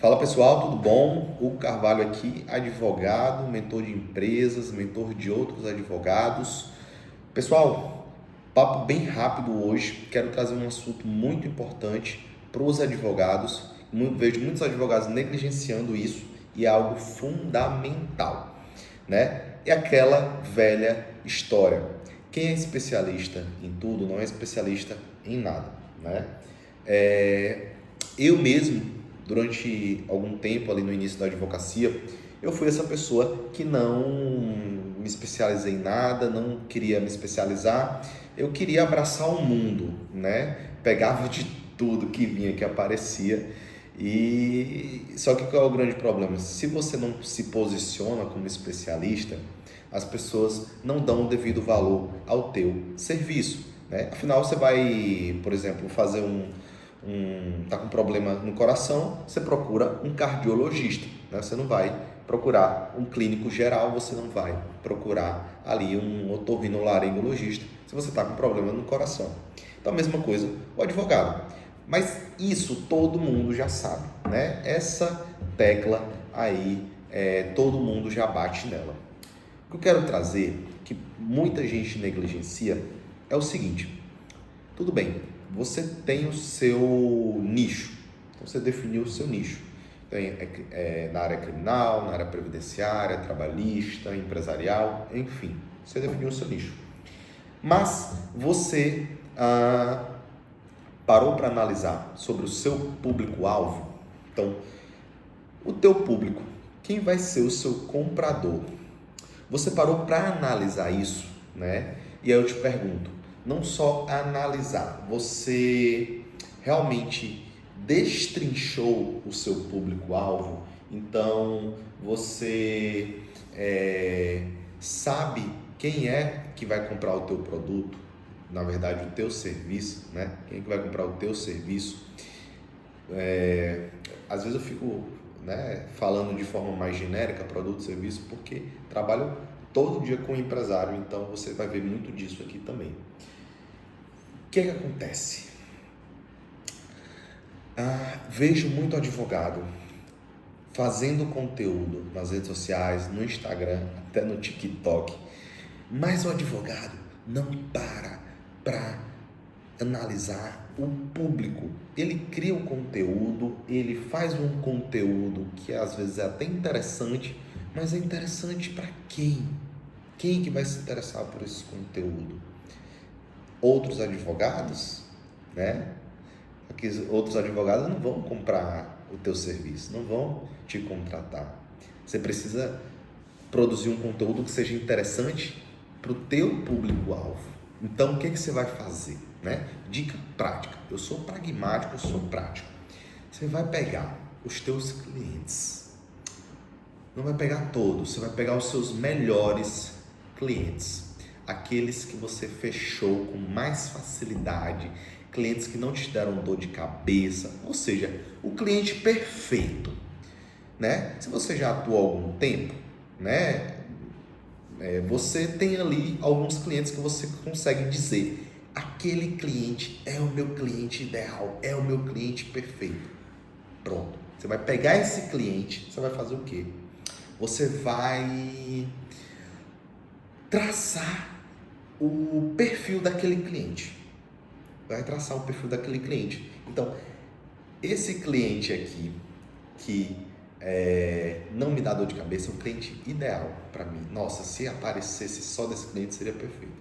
Fala pessoal, tudo bom? Hugo Carvalho aqui, advogado, mentor de empresas, mentor de outros advogados. Pessoal, papo bem rápido hoje. Quero trazer um assunto muito importante para os advogados. Vejo muitos advogados negligenciando isso e é algo fundamental, né? É aquela velha história. Quem é especialista em tudo não é especialista em nada, né? Eu mesmo, durante algum tempo ali no início da advocacia, eu fui essa pessoa que não me especializei em nada, não queria me especializar, eu queria abraçar o mundo, né? Pegava de tudo que vinha, que aparecia. E só que qual é o grande problema? Se você não se posiciona como especialista, as pessoas não dão o devido valor ao teu serviço, né? Afinal, você vai, por exemplo, fazer tá com problema no coração, você procura um cardiologista, né? Você não vai procurar um clínico geral, você não vai procurar ali um otorrinolaringologista se você está com problema no coração. Então a mesma coisa o advogado. Mas isso todo mundo já sabe, né? Essa tecla aí, todo mundo já bate nela. O que eu quero trazer, que muita gente negligencia, é o seguinte: tudo bem, você tem o seu nicho, então você definiu o seu nicho. Tem, na área criminal, na área previdenciária, trabalhista, empresarial, enfim, você definiu o seu nicho. Mas você parou para analisar sobre o seu público-alvo? Então, o teu público, quem vai ser o seu comprador? Você parou para analisar isso, né? E aí eu te pergunto, não só analisar, você realmente destrinchou o seu público-alvo? Então, você sabe quem é que vai comprar o teu produto, na verdade o teu serviço, né? Quem é que vai comprar o teu serviço? Às vezes eu fico, né, falando de forma mais genérica, produto, serviço, porque trabalho todo dia com empresário, então você vai ver muito disso aqui também. O que é que acontece? Vejo muito advogado fazendo conteúdo nas redes sociais, no Instagram, até no TikTok, mas o advogado não para analisar o público. Ele cria o conteúdo, ele faz um conteúdo que às vezes é até interessante, mas é interessante para quem? Quem que vai se interessar por esse conteúdo? Outros advogados, né? Porque outros advogados não vão comprar o teu serviço, não vão te contratar. Você precisa produzir um conteúdo que seja interessante para o teu público-alvo. Então, o que você vai fazer, né? Dica prática. Eu sou pragmático, eu sou prático. Você vai pegar os teus clientes. Não vai pegar todos, você vai pegar os seus melhores clientes. Aqueles que você fechou com mais facilidade, clientes que não te deram dor de cabeça, ou seja, o cliente perfeito, né? Se você já atua há algum tempo, né? Você tem ali alguns clientes que você consegue dizer: aquele cliente é o meu cliente ideal, é o meu cliente perfeito. Pronto. Você vai pegar esse cliente, você vai fazer o quê? Você vai traçar o perfil daquele cliente. Vai traçar o perfil daquele cliente. Então, esse cliente aqui que não me dá dor de cabeça, é um cliente ideal para mim. Nossa, se aparecesse só desse cliente seria perfeito.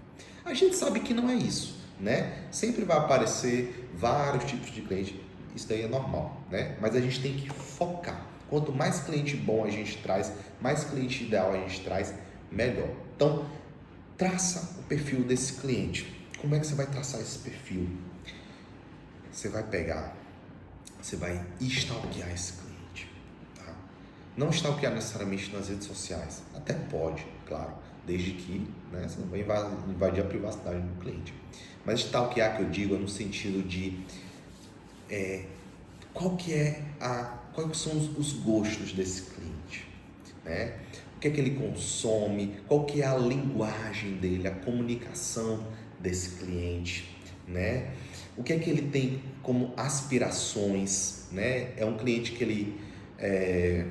A gente sabe que não é isso, né? Sempre vai aparecer vários tipos de cliente, isso daí é normal, né? Mas a gente tem que focar. Quanto mais cliente bom a gente traz, mais cliente ideal a gente traz, melhor. Então, traça o perfil desse cliente. Como é que você vai traçar esse perfil? Você vai pegar, você vai stalkear esse cliente, tá? Não stalkear necessariamente nas redes sociais, até pode, claro, desde que, né, você não vai invadir a privacidade do cliente. Mas stalkear, que eu digo, é no sentido de quais são os gostos desse cliente, né? O que é que ele consome, qual que é a linguagem dele, a comunicação desse cliente, né? O que é que ele tem como aspirações, né? É um cliente que ele ele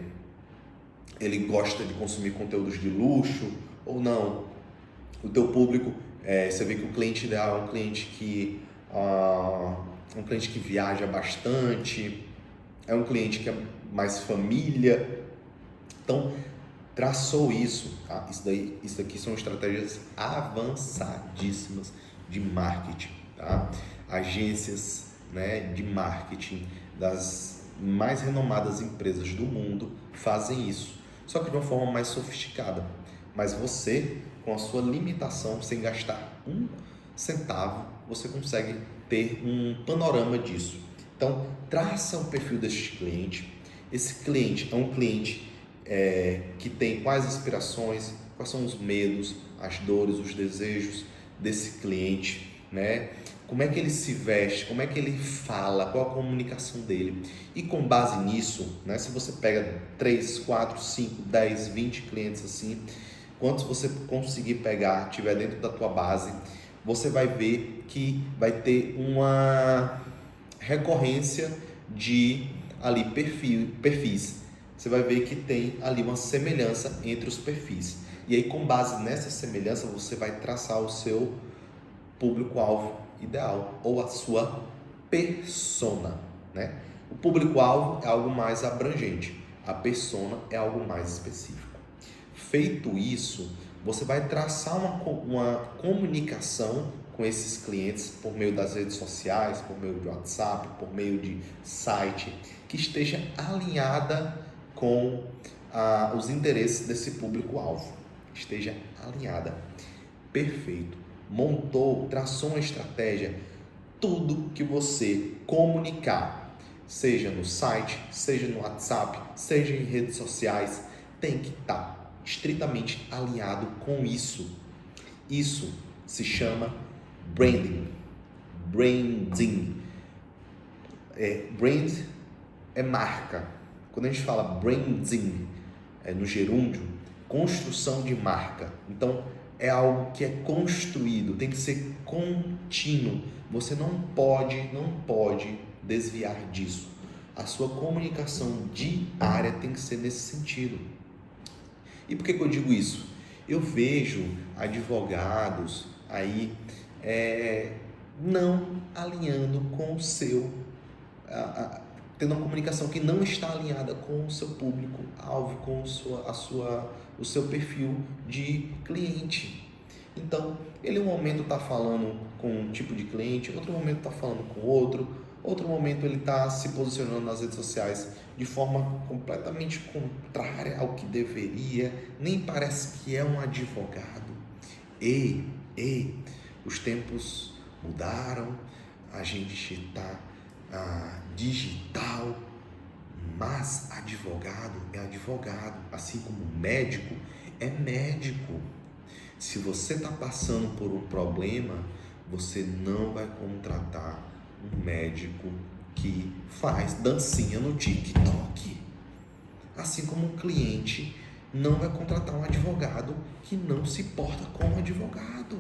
gosta de consumir conteúdos de luxo ou não. O teu público, você vê que o cliente ideal é um cliente que viaja bastante, é um cliente que é mais família. Então, traçou isso, tá? Isso daqui são estratégias avançadíssimas de marketing, tá? Agências, né, de marketing das mais renomadas empresas do mundo fazem isso, só que de uma forma mais sofisticada. Mas você, com a sua limitação, sem gastar um centavo, você consegue ter um panorama disso. Então, traça o perfil deste cliente. Esse cliente é um cliente que tem quais aspirações, quais são os medos, as dores, os desejos desse cliente, né? Como é que ele se veste, como é que ele fala, qual a comunicação dele. E com base nisso, né, se você pega 3, 4, 5, 10, 20 clientes assim, quantos você conseguir pegar, tiver dentro da tua base, você vai ver que vai ter uma recorrência de ali perfis. Você vai ver que tem ali uma semelhança entre os perfis. E aí, com base nessa semelhança, você vai traçar o seu público-alvo ideal ou a sua persona, né? O público-alvo é algo mais abrangente, a persona é algo mais específico. Feito isso, você vai traçar uma comunicação com esses clientes por meio das redes sociais, por meio de WhatsApp, por meio de site, que esteja alinhada com os interesses desse público-alvo. Esteja alinhada. Perfeito. Montou, traçou uma estratégia. Tudo que você comunicar, seja no site, seja no WhatsApp, seja em redes sociais, tem que estar estritamente alinhado com isso. Isso se chama branding. Branding. Brand é marca. Quando a gente fala branding, no gerúndio, construção de marca. Então, é algo que é construído, tem que ser contínuo. Você não pode desviar disso. A sua comunicação diária tem que ser nesse sentido. E por que eu digo isso? Eu vejo advogados aí não alinhando com o seu, tendo uma comunicação que não está alinhada com o seu público-alvo, com o seu perfil de cliente. Então, ele um momento está falando com um tipo de cliente, outro momento está falando com outro momento ele está se posicionando nas redes sociais de forma completamente contrária ao que deveria, nem parece que é um advogado. Os tempos mudaram, a gente está digital, mas advogado é advogado, assim como médico é médico. Se você está passando por um problema, você não vai contratar um médico que faz dancinha no TikTok. Assim como um cliente não vai contratar um advogado que não se porta como advogado.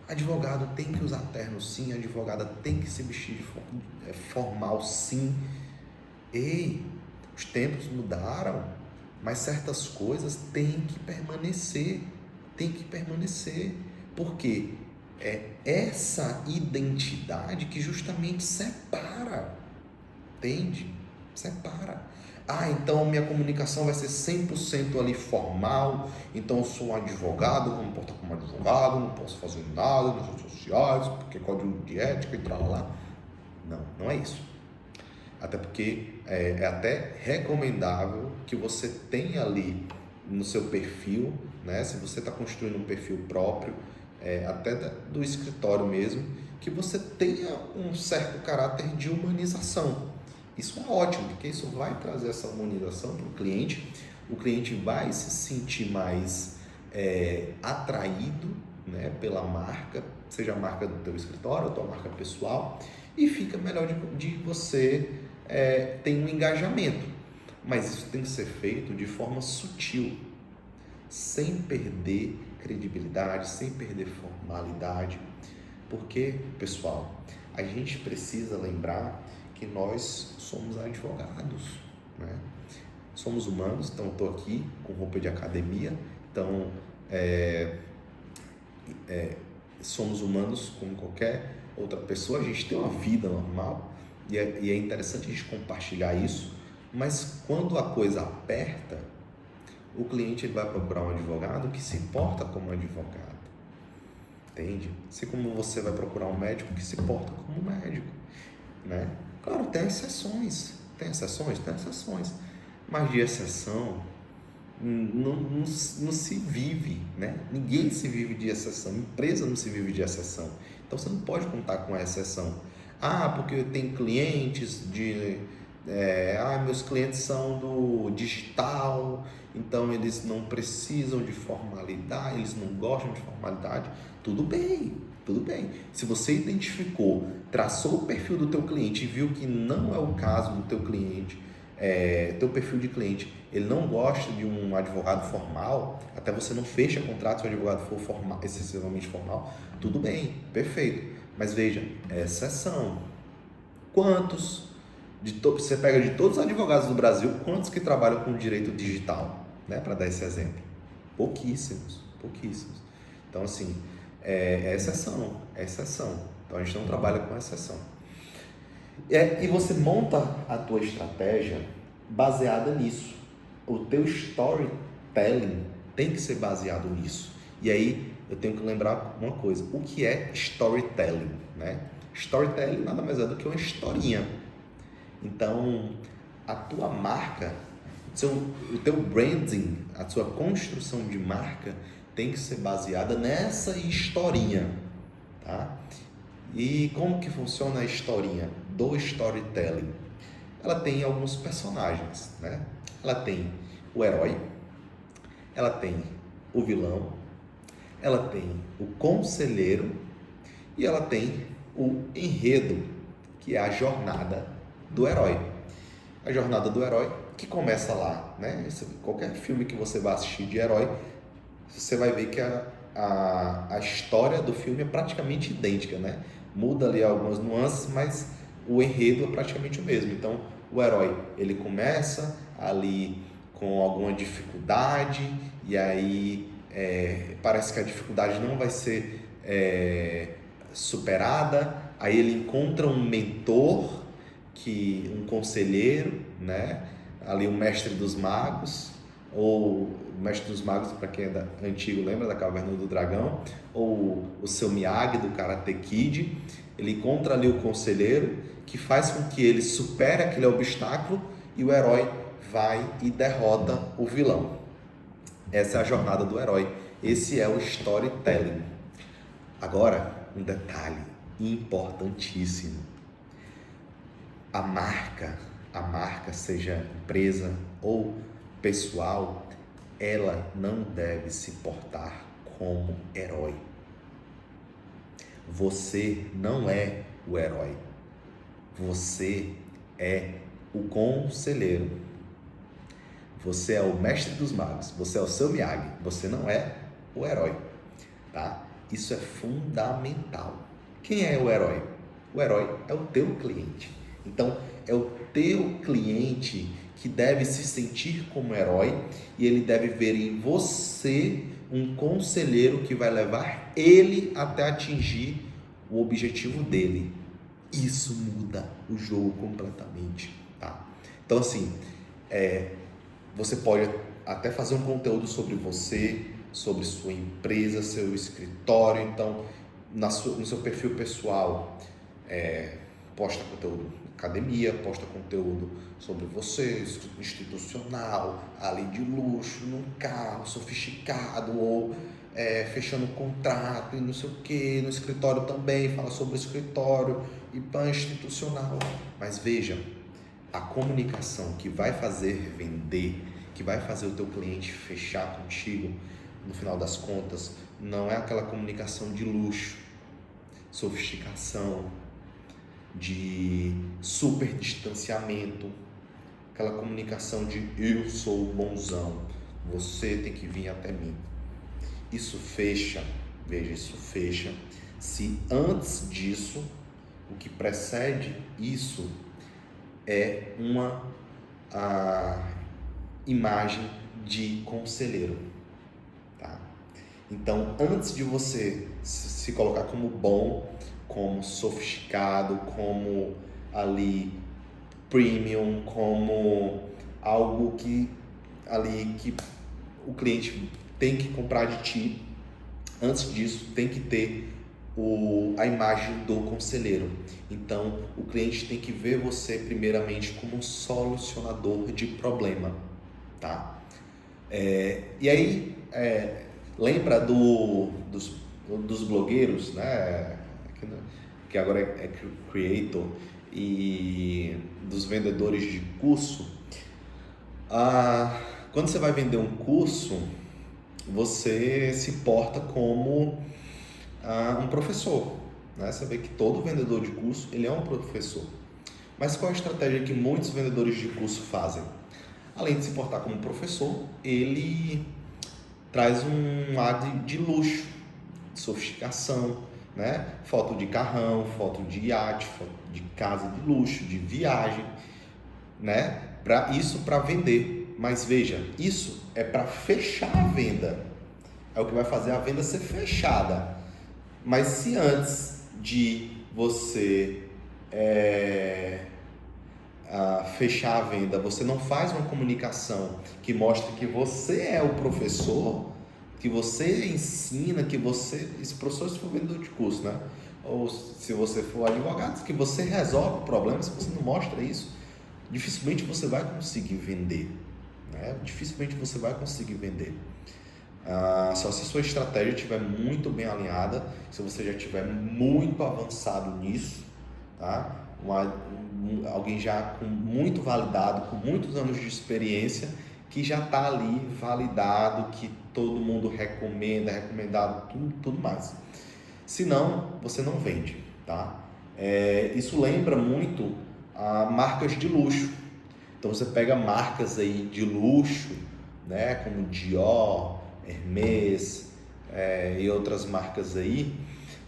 Advogado tem que usar terno sim, advogada tem que se vestir de formal sim. Os tempos mudaram, mas certas coisas têm que permanecer. Porque é essa identidade que justamente separa, entende? Separa. Então minha comunicação vai ser 100% ali formal, então eu sou um advogado, vou me portar como advogado, não posso fazer nada nas redes sociais, porque código de ética e lá. Não é isso. Até porque é até recomendável que você tenha ali no seu perfil, né? Se você está construindo um perfil próprio, até do escritório mesmo, que você tenha um certo caráter de humanização. Isso é ótimo, porque isso vai trazer essa humanização para o cliente vai se sentir mais atraído, né, pela marca, seja a marca do teu escritório, a tua marca pessoal, e fica melhor de você ter um engajamento. Mas isso tem que ser feito de forma sutil, sem perder credibilidade, sem perder formalidade. Porque, pessoal, a gente precisa lembrar que nós somos advogados, né? somos humanos, então eu estou aqui com roupa de academia, então somos humanos como qualquer outra pessoa, a gente tem uma vida normal e é interessante a gente compartilhar isso, mas quando a coisa aperta, o cliente ele vai procurar um advogado que se porta como advogado, entende? Assim como você vai procurar um médico que se porta como médico, né? Claro, tem exceções, mas de exceção não se vive, né? Ninguém se vive de exceção, empresa não se vive de exceção, então você não pode contar com a exceção. Porque eu tenho clientes meus clientes são do digital, então eles não precisam de formalidade, eles não gostam de formalidade. Tudo bem. Se você identificou, traçou o perfil do teu cliente e viu que não é o caso do teu cliente, teu perfil de cliente, ele não gosta de um advogado formal, até você não fecha contrato se o advogado for formal, excessivamente formal, tudo bem, perfeito. Mas veja, é exceção. Quantos, você pega de todos os advogados do Brasil, quantos que trabalham com direito digital, né? Para dar esse exemplo? Pouquíssimos. Então, assim, é exceção. Então, a gente não trabalha com exceção. E você monta a tua estratégia baseada nisso. O teu storytelling tem que ser baseado nisso. E aí, eu tenho que lembrar uma coisa. O que é storytelling, né? Storytelling nada mais é do que uma historinha. Então, a tua marca, o teu branding, a sua construção de marca tem que ser baseada nessa historinha, tá? E como que funciona a historinha do storytelling? Ela tem alguns personagens, né? Ela tem o herói, ela tem o vilão, ela tem o conselheiro e ela tem o enredo, que é a jornada do herói. A jornada do herói que começa lá, né? Qualquer filme que você vai assistir de herói, você vai ver que a história do filme é praticamente idêntica, né? Muda ali algumas nuances, mas o enredo é praticamente o mesmo. Então, o herói, ele começa ali com alguma dificuldade e aí parece que a dificuldade não vai ser superada, aí ele encontra um mentor, um conselheiro, né? Ali o mestre dos magos, ou o mestre dos magos, para quem é antigo, lembra da Caverna do Dragão, ou o seu Miyagi do Karate Kid. Ele encontra ali o conselheiro que faz com que ele supere aquele obstáculo e o herói vai e derrota o vilão. Essa é a jornada do herói, esse é o storytelling. Agora, um detalhe importantíssimo: a marca, seja empresa ou pessoal, ela não deve se portar como herói. Você não é o herói, você é o conselheiro, você é o mestre dos magos, você é o seu Miyagi, você não é o herói, tá? Isso é fundamental. Quem é o herói? O herói é o teu cliente. Então, é o teu cliente que deve se sentir como herói e ele deve ver em você um conselheiro que vai levar ele até atingir o objetivo dele. Isso muda o jogo completamente, tá? Então, assim, você pode até fazer um conteúdo sobre você, sobre sua empresa, seu escritório. Então, no seu perfil pessoal, posta conteúdo academia, posta conteúdo sobre você, institucional, ali de luxo, num carro sofisticado, ou fechando um contrato e não sei o que, no escritório também, fala sobre o escritório e pan institucional. Mas veja, a comunicação que vai fazer vender, que vai fazer o teu cliente fechar contigo, no final das contas, não é aquela comunicação de luxo, sofisticação, de super distanciamento, aquela comunicação de eu sou o bonzão, você tem que vir até mim. Isso fecha, veja, se antes disso, o que precede isso é imagem de conselheiro, tá? Então, antes de você se colocar como bom, como sofisticado, como ali premium, como algo que o cliente tem que comprar de ti, antes disso tem que ter a imagem do conselheiro. Então, o cliente tem que ver você primeiramente como um solucionador de problema, tá? E aí, lembra dos blogueiros, né? Que agora é creator, e dos vendedores de curso. Quando você vai vender um curso, você se porta como um professor, né? Você vê que todo vendedor de curso, ele é um professor. Mas qual a estratégia que muitos vendedores de curso fazem? Além de se portar como professor, ele traz um ar de luxo, de sofisticação, né? Foto de carrão, foto de iate, foto de casa de luxo, de viagem, né? Isso para vender. Mas veja, isso é para fechar a venda. É o que vai fazer a venda ser fechada. Mas se antes de você fechar a venda, você não faz uma comunicação que mostre que você é o professor, que você ensina, que você... Esse professor, se for vendedor de curso, né? Ou se você for advogado, que você resolve o problema. Se você não mostra isso, dificilmente você vai conseguir vender, né? Dificilmente você vai conseguir vender. Só se sua estratégia estiver muito bem alinhada, se você já estiver muito avançado nisso, tá? Alguém já com muito validado, com muitos anos de experiência, que já está ali validado, que todo mundo recomenda, recomendado, tudo mais. Se não, você não vende, tá? Isso lembra muito marcas de luxo. Então você pega marcas aí de luxo, né, como Dior, Hermès, e outras marcas aí,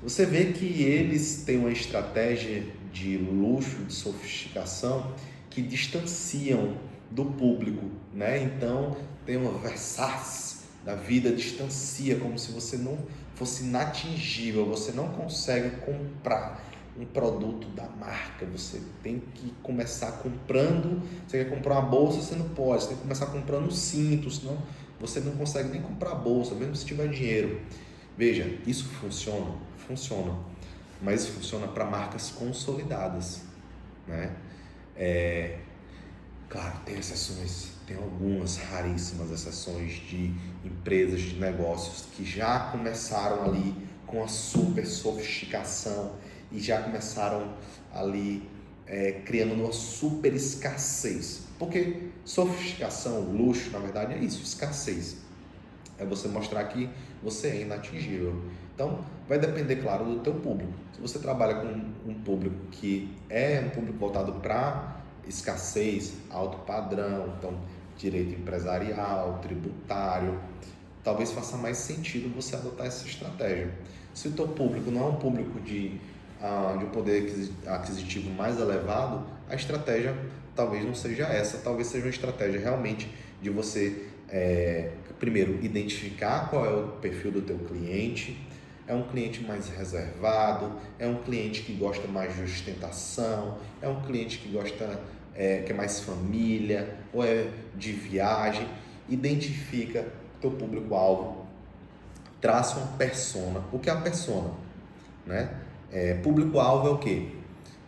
você vê que eles têm uma estratégia de luxo, de sofisticação, que distanciam do público, né? Então tem uma Versace da vida, distancia, como se você não fosse inatingível, você não consegue comprar um produto da marca, você tem que começar comprando. Você quer comprar uma bolsa, você não pode, você tem que começar comprando cintos, senão você não consegue nem comprar a bolsa, mesmo se tiver dinheiro. Veja, isso funciona, mas isso funciona para marcas consolidadas, né? Claro, tem exceções, tem algumas raríssimas exceções de empresas de negócios que já começaram ali com a super sofisticação e já começaram ali criando uma super escassez. Porque sofisticação, luxo, na verdade é isso, escassez. É você mostrar que você é inatingível. Então, vai depender, claro, do teu público. Se você trabalha com um público que é um público voltado para escassez, alto padrão, então direito empresarial, tributário, talvez faça mais sentido você adotar essa estratégia. Se o teu público não é um público de um poder aquisitivo mais elevado, a estratégia talvez não seja essa, talvez seja uma estratégia realmente de você, primeiro, identificar qual é o perfil do teu cliente. É um cliente mais reservado, é um cliente que gosta mais de ostentação, é um cliente que gosta, que é mais família, ou é de viagem. Identifica teu público-alvo, traça uma persona. O que é a persona, né? Público-alvo é o quê?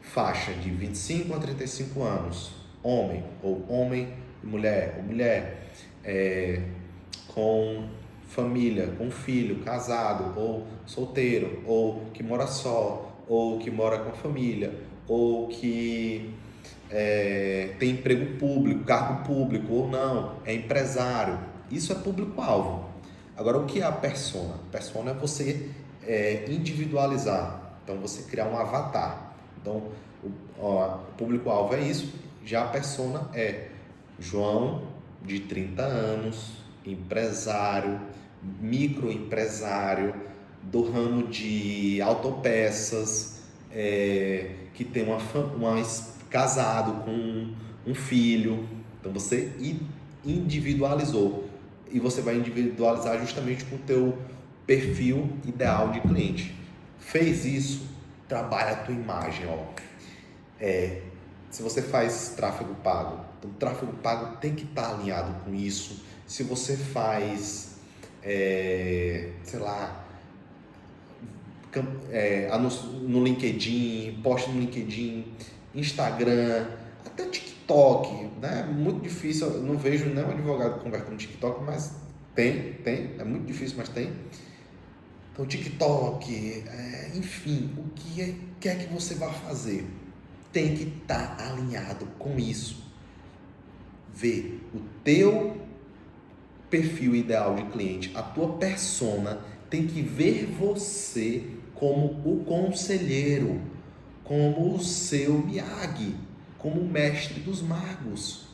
Faixa de 25 a 35 anos, homem e mulher, ou mulher, com família, com filho, casado ou solteiro, ou que mora só, ou que mora com a família, ou que tem emprego público, cargo público ou não, é empresário. Isso é público-alvo. Agora, o que é a persona? Persona é você individualizar. Então, você criar um avatar. Então, o público-alvo é isso. Já a persona é João, de 30 anos, empresário, microempresário, do ramo de autopeças, que tem casado com um filho. Então, você individualizou. E você vai individualizar justamente com o teu perfil ideal de cliente. Fez isso, trabalha a tua imagem, ó. Se você faz tráfego pago, então o tráfego pago tem que estar alinhado com isso. Se você faz, sei lá, no LinkedIn, posta no LinkedIn, Instagram, até TikTok, né? Muito difícil, eu não vejo nenhum advogado que converte no TikTok, mas tem, é muito difícil, mas tem. Então, TikTok, enfim, o que quer que você vá fazer, tem que estar alinhado com isso. Vê o teu perfil ideal de cliente, a tua persona tem que ver você como o conselheiro, como o seu Miyagi, como o mestre dos magos,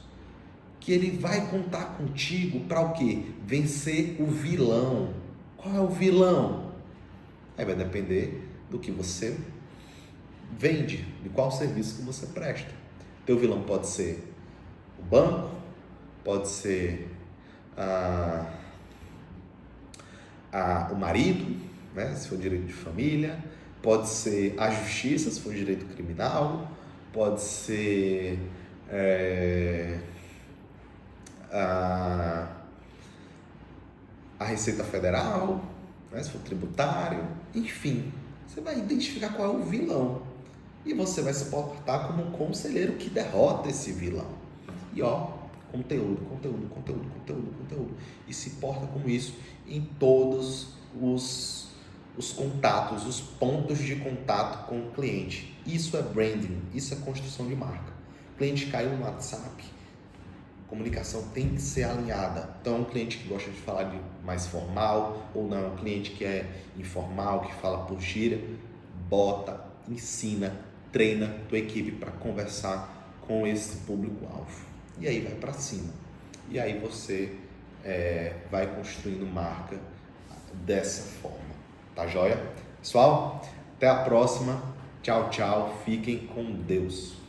que ele vai contar contigo para o quê? Vencer o vilão. Qual é o vilão? Aí vai depender do que você vende, de qual serviço que você presta. Teu vilão pode ser o banco, pode ser o marido, né, se for direito de família, pode ser a justiça, se for direito criminal, pode ser a Receita Federal, né, se for tributário, enfim, você vai identificar qual é o vilão e você vai se portar como um conselheiro que derrota esse vilão. E ó, conteúdo, e se porta como isso em todos os contatos, os pontos de contato com o cliente. Isso é branding, isso é construção de marca. O cliente caiu no WhatsApp, a comunicação tem que ser alinhada. Então, é um cliente que gosta de falar de mais formal ou não, é um cliente que é informal, que fala por gíria, bota, ensina, treina tua equipe para conversar com esse público-alvo. E aí vai para cima. E aí você vai construindo marca dessa forma. Tá joia? Pessoal, até a próxima. Tchau, tchau. Fiquem com Deus.